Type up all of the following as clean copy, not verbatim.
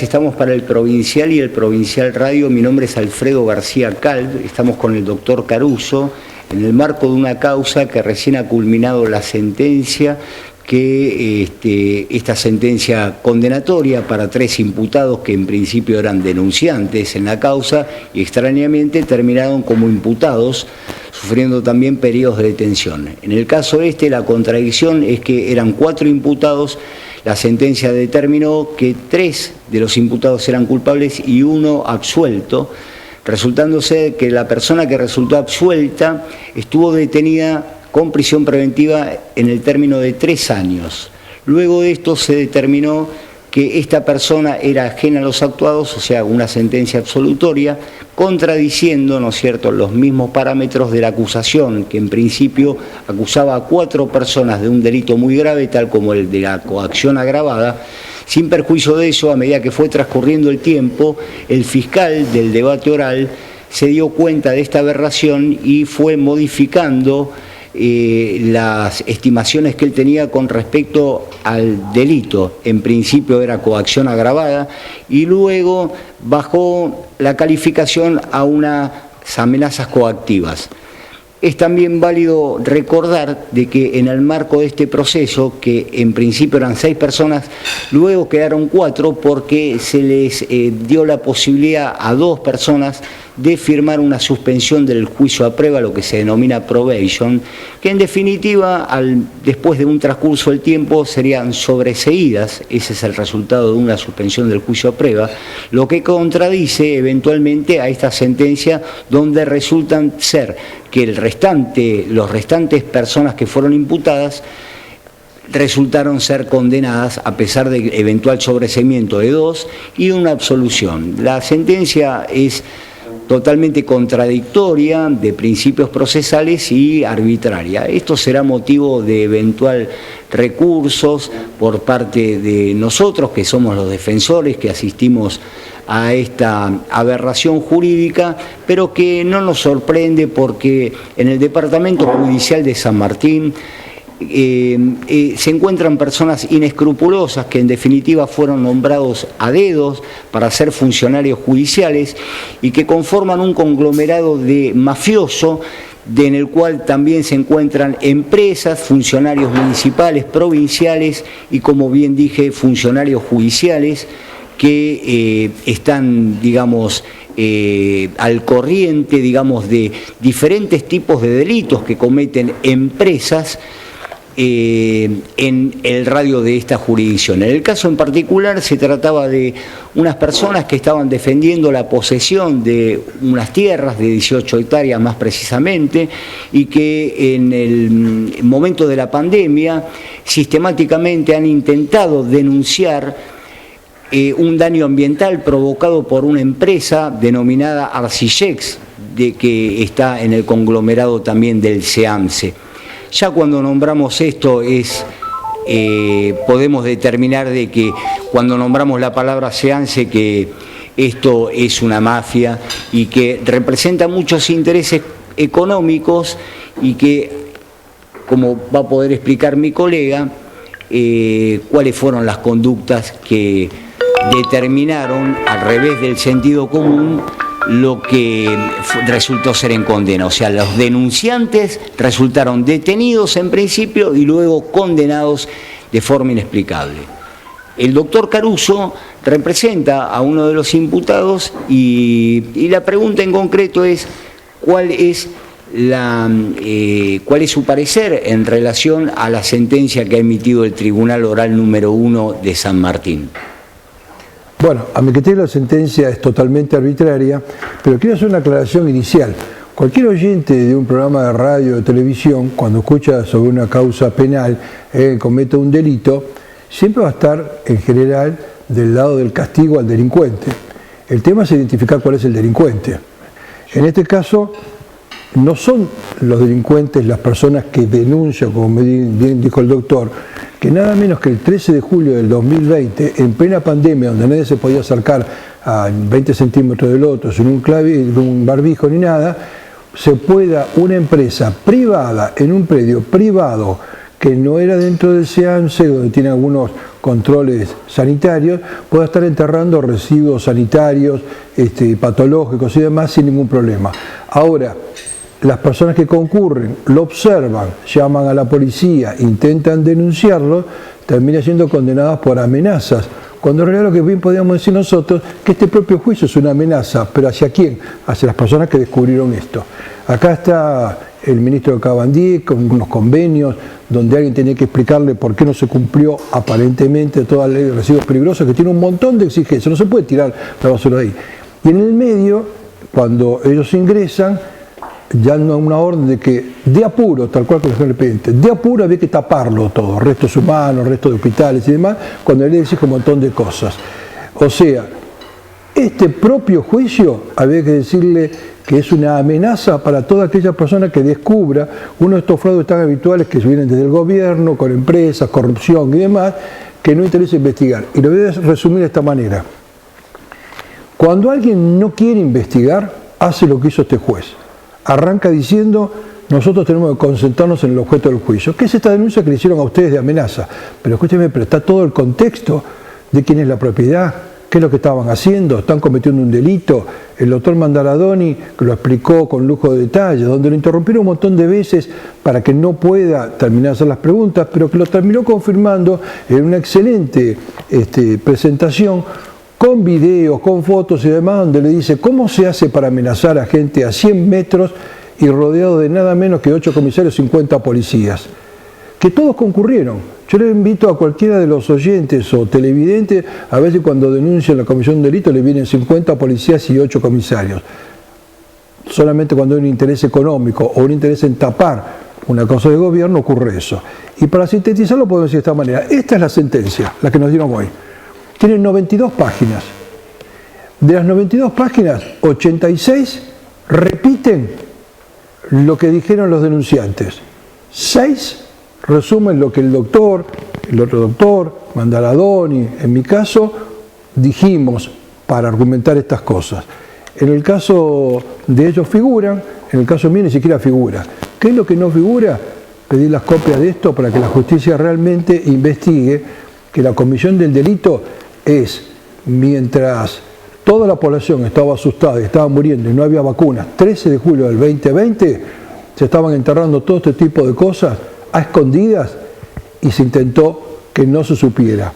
Estamos para el Provincial y el Provincial Radio. Mi nombre es Alfredo García Calv. Estamos con el doctor Caruso en el marco de una causa que recién ha culminado la sentencia, que esta sentencia condenatoria para 3 imputados que en principio eran denunciantes en la causa y extrañamente terminaron como imputados, sufriendo también periodos de detención. En el caso la contradicción es que eran 4 imputados. La sentencia determinó que 3 de los imputados eran culpables y 1 absuelto, resultándose que la persona que resultó absuelta estuvo detenida con prisión preventiva en el término de 3 años. Luego de esto se determinó que esta persona era ajena a los actuados, o sea, una sentencia absolutoria, contradiciendo, ¿no es cierto?, los mismos parámetros de la acusación, que en principio acusaba a 4 personas de un delito muy grave, tal como el de la coacción agravada. Sin perjuicio de eso, a medida que fue transcurriendo el tiempo, el fiscal del debate oral se dio cuenta de esta aberración y fue modificando las estimaciones que él tenía con respecto al delito. En principio era coacción agravada y luego bajó la calificación a unas amenazas coactivas. Es también válido recordar de que en el marco de este proceso, que en principio eran 6 personas, luego quedaron 4 porque se les dio la posibilidad a 2 personas de firmar una suspensión del juicio a prueba, lo que se denomina probation, que en definitiva, después de un transcurso del tiempo, serían sobreseídas. Ese es el resultado de una suspensión del juicio a prueba, lo que contradice eventualmente a esta sentencia, donde resultan ser que los restantes personas que fueron imputadas resultaron ser condenadas a pesar de eventual sobreseimiento de 2 y una absolución. La sentencia es totalmente contradictoria de principios procesales y arbitraria. Esto será motivo de eventual recursos por parte de nosotros, que somos los defensores, que asistimos a esta aberración jurídica, pero que no nos sorprende porque en el Departamento Judicial de San Martín se encuentran personas inescrupulosas que en definitiva fueron nombrados a dedos para ser funcionarios judiciales y que conforman un conglomerado de mafioso en el cual también se encuentran empresas, funcionarios municipales, provinciales y, como bien dije, funcionarios judiciales que están, digamos, al corriente, digamos, de diferentes tipos de delitos que cometen empresas en el radio de esta jurisdicción. En el caso en particular se trataba de unas personas que estaban defendiendo la posesión de unas tierras de 18 hectáreas más precisamente, y que en el momento de la pandemia sistemáticamente han intentado denunciar un daño ambiental provocado por una empresa denominada Arcillex, que está en el conglomerado también del SEAMSE. Ya cuando nombramos esto podemos determinar de que cuando nombramos la palabra SEAMSE que esto es una mafia y que representa muchos intereses económicos y que, como va a poder explicar mi colega, cuáles fueron las conductas que determinaron, al revés del sentido común, lo que resultó ser en condena. O sea, los denunciantes resultaron detenidos en principio y luego condenados de forma inexplicable. El doctor Caruso representa a uno de los imputados y la pregunta en concreto es cuál es su parecer en relación a la sentencia que ha emitido el Tribunal Oral número 1 de San Martín. Bueno, a mi criterio la sentencia es totalmente arbitraria, pero quiero hacer una aclaración inicial. Cualquier oyente de un programa de radio o de televisión, cuando escucha sobre una causa penal, comete un delito, siempre va a estar, en general, del lado del castigo al delincuente. El tema es identificar cuál es el delincuente. En este caso, no son los delincuentes las personas que denuncian, como bien dijo el doctor, que nada menos que el 13 de julio del 2020, en plena pandemia, donde nadie se podía acercar a 20 centímetros del otro, sin un barbijo ni nada, se pueda una empresa privada, en un predio privado, que no era dentro del SEAMSE, donde tiene algunos controles sanitarios, pueda estar enterrando residuos sanitarios, patológicos y demás sin ningún problema. Ahora, las personas que concurren, lo observan, llaman a la policía, intentan denunciarlo, terminan siendo condenadas por amenazas, cuando en realidad lo que bien podríamos decir nosotros, que este propio juicio es una amenaza, pero ¿hacia quién? Hacia las personas que descubrieron esto. Acá está el ministro Cabandier con unos convenios donde alguien tenía que explicarle por qué no se cumplió aparentemente toda la ley de residuos peligrosos, que tiene un montón de exigencias, no se puede tirar la basura ahí. Y en el medio, cuando ellos ingresan, ya no una orden de que de apuro, tal cual como el repente, de apuro había que taparlo todo, restos humanos, restos de hospitales y demás, cuando él exige un montón de cosas. O sea, este propio juicio había que decirle que es una amenaza para toda aquella persona que descubra uno de estos fraudes tan habituales que vienen desde el gobierno, con empresas, corrupción y demás, que no interesa investigar. Y lo voy a resumir de esta manera. Cuando alguien no quiere investigar, hace lo que hizo este juez. Arranca diciendo, nosotros tenemos que concentrarnos en el objeto del juicio. ¿Qué es esta denuncia que le hicieron a ustedes de amenaza? Pero escúcheme, pero está todo el contexto de quién es la propiedad, qué es lo que estaban haciendo, están cometiendo un delito. El doctor Mandaladoni que lo explicó con lujo de detalle, donde lo interrumpieron un montón de veces para que no pueda terminar de hacer las preguntas, pero que lo terminó confirmando en una excelente presentación, con videos, con fotos y demás, donde le dice cómo se hace para amenazar a gente a 100 metros y rodeado de nada menos que 8 comisarios y 50 policías, que todos concurrieron. Yo le invito a cualquiera de los oyentes o televidentes, a ver si cuando denuncian la comisión de delito le vienen 50 policías y 8 comisarios. Solamente cuando hay un interés económico o un interés en tapar una cosa de gobierno ocurre eso. Y para sintetizarlo podemos decir de esta manera, esta es la sentencia, la que nos dieron hoy. Tiene 92 páginas. De las 92 páginas, 86 repiten lo que dijeron los denunciantes. 6 resumen lo que el doctor, el otro doctor, Mandaladoni, en mi caso, dijimos para argumentar estas cosas. En el caso de ellos figuran, en el caso mío ni siquiera figura. ¿Qué es lo que no figura? Pedir las copias de esto para que la justicia realmente investigue que la comisión del delito es, mientras toda la población estaba asustada y estaba muriendo y no había vacunas, 13 de julio del 2020, se estaban enterrando todo este tipo de cosas a escondidas y se intentó que no se supiera.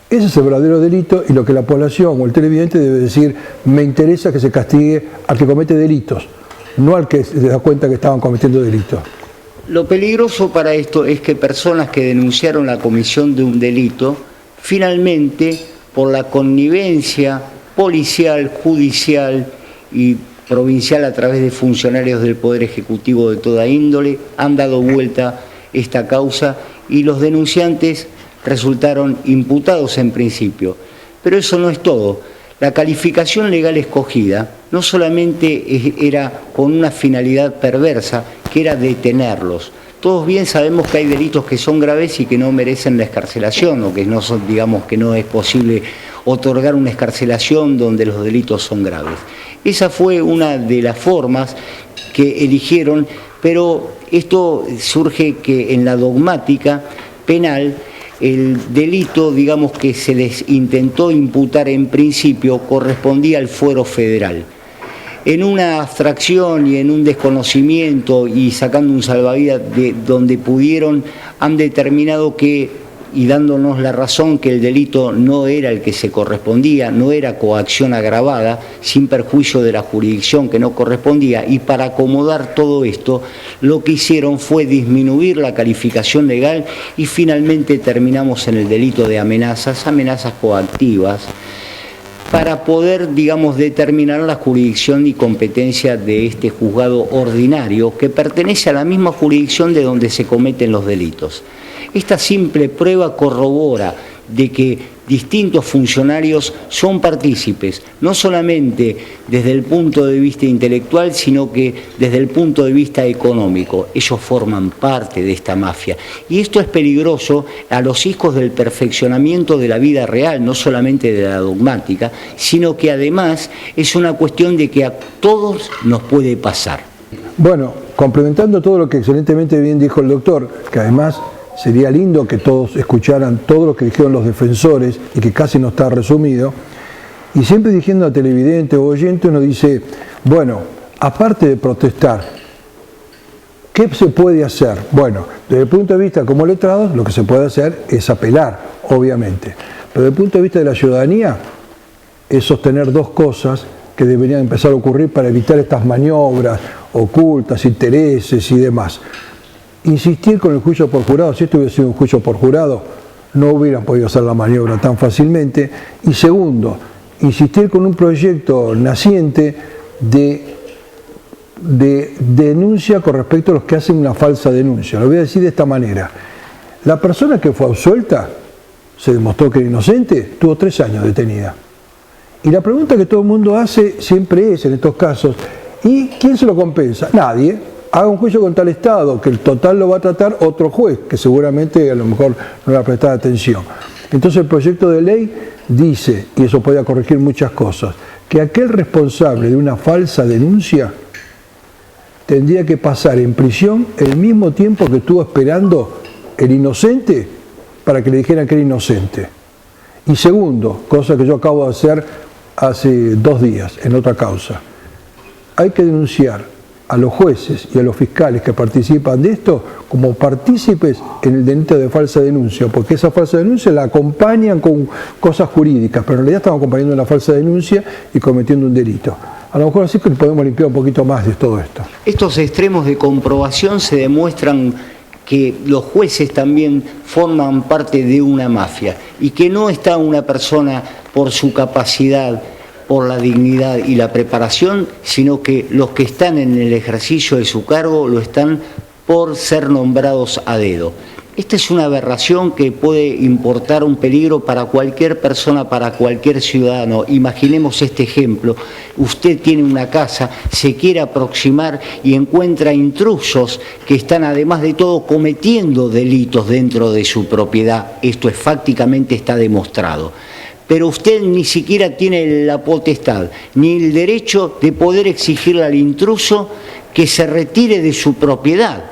Ese es el verdadero delito y lo que la población o el televidente debe decir, me interesa que se castigue al que comete delitos, no al que se da cuenta que estaban cometiendo delitos. Lo peligroso para esto es que personas que denunciaron la comisión de un delito, finalmente, por la connivencia policial, judicial y provincial a través de funcionarios del Poder Ejecutivo de toda índole, han dado vuelta esta causa y los denunciantes resultaron imputados en principio. Pero eso no es todo. La calificación legal escogida no solamente era con una finalidad perversa, que era detenerlos. Todos bien sabemos que hay delitos que son graves y que no merecen la excarcelación, o que no son, digamos, que no es posible otorgar una excarcelación donde los delitos son graves. Esa fue una de las formas que eligieron, pero esto surge que en la dogmática penal el delito, digamos, que se les intentó imputar en principio correspondía al fuero federal. En una abstracción y en un desconocimiento y sacando un salvavidas de donde pudieron, han determinado que, y dándonos la razón, que el delito no era el que se correspondía, no era coacción agravada, sin perjuicio de la jurisdicción que no correspondía, y para acomodar todo esto, lo que hicieron fue disminuir la calificación legal y finalmente terminamos en el delito de amenazas coactivas, para poder, digamos, determinar la jurisdicción y competencia de este juzgado ordinario que pertenece a la misma jurisdicción de donde se cometen los delitos. Esta simple prueba corrobora de que distintos funcionarios son partícipes, no solamente desde el punto de vista intelectual, sino que desde el punto de vista económico. Ellos forman parte de esta mafia. Y esto es peligroso a los hijos del perfeccionamiento de la vida real, no solamente de la dogmática, sino que además es una cuestión de que a todos nos puede pasar. Bueno, complementando todo lo que excelentemente bien dijo el doctor, que además sería lindo que todos escucharan todo lo que dijeron los defensores y que casi no está resumido. Y siempre diciendo a televidente o oyente uno dice, bueno, aparte de protestar, ¿qué se puede hacer? Bueno, desde el punto de vista como letrados, lo que se puede hacer es apelar, obviamente. Pero desde el punto de vista de la ciudadanía, es sostener dos cosas que deberían empezar a ocurrir para evitar estas maniobras ocultas, intereses y demás. Insistir con el juicio por jurado. Si esto hubiera sido un juicio por jurado, no hubieran podido hacer la maniobra tan fácilmente. Y segundo, insistir con un proyecto naciente de denuncia con respecto a los que hacen una falsa denuncia. Lo voy a decir de esta manera. La persona que fue absuelta, se demostró que era inocente, tuvo 3 años detenida. Y la pregunta que todo el mundo hace siempre es, en estos casos, ¿y quién se lo compensa? Nadie. Haga un juicio contra el Estado, que el total lo va a tratar otro juez, que seguramente a lo mejor no le va a prestar atención. Entonces el proyecto de ley dice, y eso puede corregir muchas cosas, que aquel responsable de una falsa denuncia tendría que pasar en prisión el mismo tiempo que estuvo esperando el inocente para que le dijeran que era inocente. Y segundo, cosa que yo acabo de hacer hace 2 días en otra causa, hay que denunciar a los jueces y a los fiscales que participan de esto como partícipes en el delito de falsa denuncia, porque esa falsa denuncia la acompañan con cosas jurídicas, pero en realidad estamos acompañando una falsa denuncia y cometiendo un delito. A lo mejor así que podemos limpiar un poquito más de todo esto. Estos extremos de comprobación se demuestran que los jueces también forman parte de una mafia y que no está una persona por su capacidad, por la dignidad y la preparación, sino que los que están en el ejercicio de su cargo lo están por ser nombrados a dedo. Esta es una aberración que puede importar un peligro para cualquier persona, para cualquier ciudadano. Imaginemos este ejemplo. Usted tiene una casa, se quiere aproximar y encuentra intrusos que están además de todo cometiendo delitos dentro de su propiedad. Esto fácticamente está demostrado. Pero usted ni siquiera tiene la potestad ni el derecho de poder exigirle al intruso que se retire de su propiedad,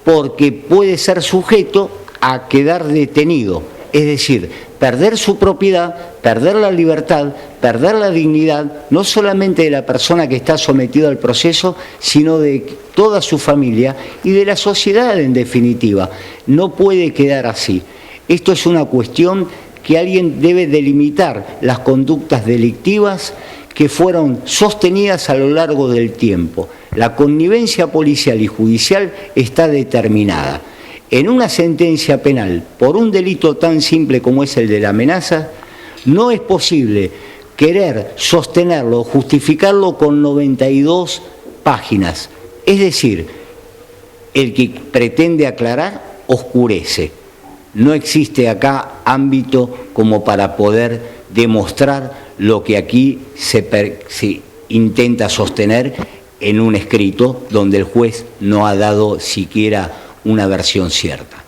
porque puede ser sujeto a quedar detenido, es decir, perder su propiedad, perder la libertad, perder la dignidad, no solamente de la persona que está sometida al proceso, sino de toda su familia y de la sociedad en definitiva. No puede quedar así. Esto es una cuestión que alguien debe delimitar las conductas delictivas que fueron sostenidas a lo largo del tiempo. La connivencia policial y judicial está determinada. En una sentencia penal por un delito tan simple como es el de la amenaza, no es posible querer sostenerlo o justificarlo con 92 páginas. Es decir, el que pretende aclarar oscurece. No existe acá ámbito como para poder demostrar lo que aquí se intenta sostener en un escrito donde el juez no ha dado siquiera una versión cierta.